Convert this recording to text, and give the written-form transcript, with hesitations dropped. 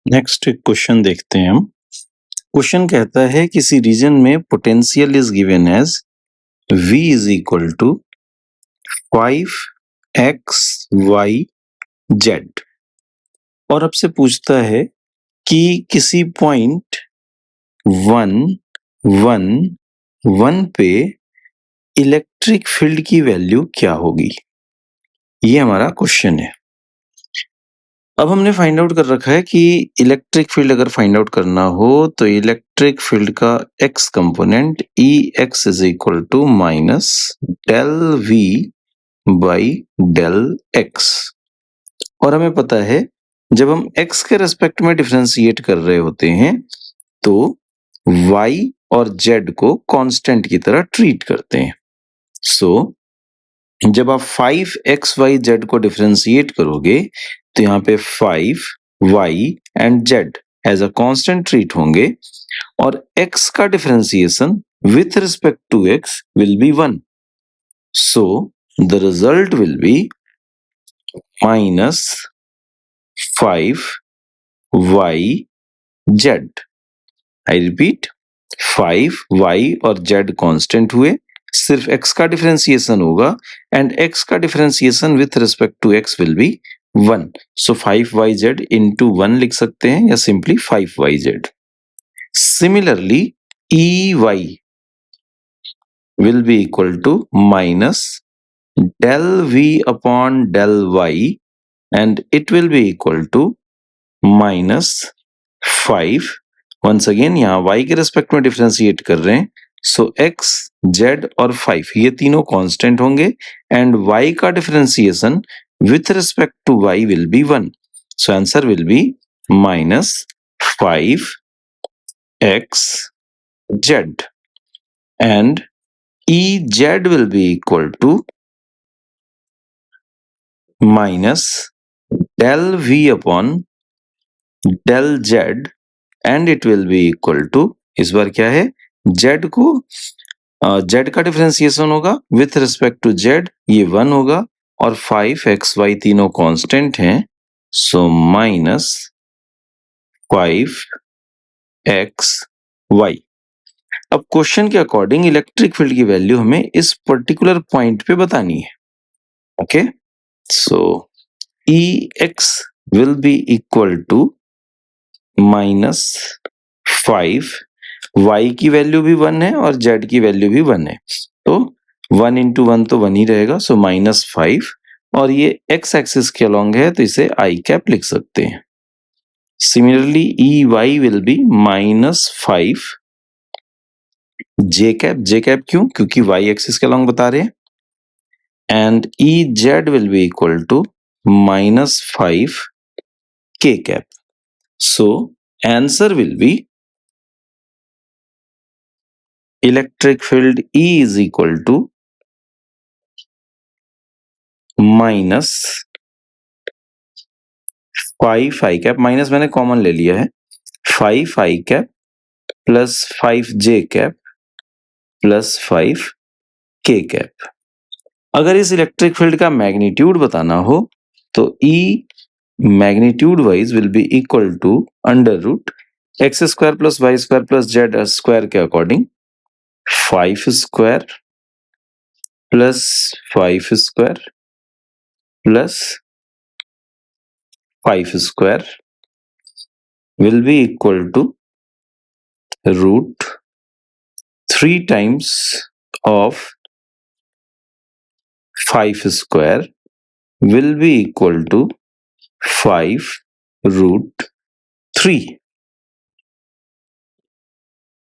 Next एक question देखते हैं हम। क्वेश्चन कहता है किसी रीजन में potential is given as V is equal to 5x, y, z और आपसे पूछता है कि किसी पॉइंट 1, 1, 1 पे इलेक्ट्रिक फील्ड की वैल्यू क्या होगी, ये हमारा क्वेश्चन है। अब हमने फाइंड आउट कर रखा है कि इलेक्ट्रिक फील्ड अगर फाइंड आउट करना हो तो इलेक्ट्रिक फील्ड का x component Ex is equal to minus del V by del x, और हमें पता है जब हम x के रेस्पेक्ट में डिफरेंशिएट कर रहे होते हैं तो y और z को कांस्टेंट की तरह ट्रीट करते हैं। सो जब आप 5xyz को डिफरेंशिएट करोगे तो यहाँ पे 5y and z as a constant treat होंगे और x का differentiation with respect to x will be 1. So the result will be minus 5yz. I repeat, 5y और z कांस्टेंट हुए, सिर्फ x का डिफरेंशिएशन होगा एंड x का differentiation with respect to x will be 1. So 5yz into 1 लिख सकते हैं या simply 5yz. Similarly ey will be equal to minus del v upon del y and it will be equal to minus 5. once again यहाँ y के respect में differentiate कर रहे हैं, सो x, z और 5 ये तीनों कांस्टेंट होंगे एंड y का differentiation with respect to y will be 1. So answer will be minus 5xz and Ez will be equal to minus del v upon del z and it will be equal to, इस बार क्या है, z को z का differentiation होगा with respect to z, ये 1 होगा और 5xy तीनों कांस्टेंट हैं, सो माइनस 5xy. अब क्वेश्चन के अकॉर्डिंग इलेक्ट्रिक फील्ड की वैल्यू हमें इस पर्टिकुलर पॉइंट पे बतानी है. Okay, so Ex will be equal to minus 5, y की वैल्यू भी 1 है और z की वैल्यू भी 1 है, तो 1 इंटू 1 तो 1 ही रहेगा, सो माइनस 5, और ये x एक्सिस के अलॉन्ग है तो इसे i कैप लिख सकते हैं. Similarly Ey will be minus 5 j cap क्यों, क्योंकि y एक्सिस के अलॉन्ग बता रहे हैं, and Ez will be equal to minus 5 k cap. So answer will be electric field E is equal to minus 5 i cap, minus मैंने common ले लिया है, 5 i cap plus 5 j cap plus 5 k cap. अगर इस electric field का magnitude बताना हो तो E magnitude wise will be equal to under root x square plus y square plus z square के according 5 square plus 5 square plus 5 square will be equal to root 3 times of 5 square will be equal to 5 root 3.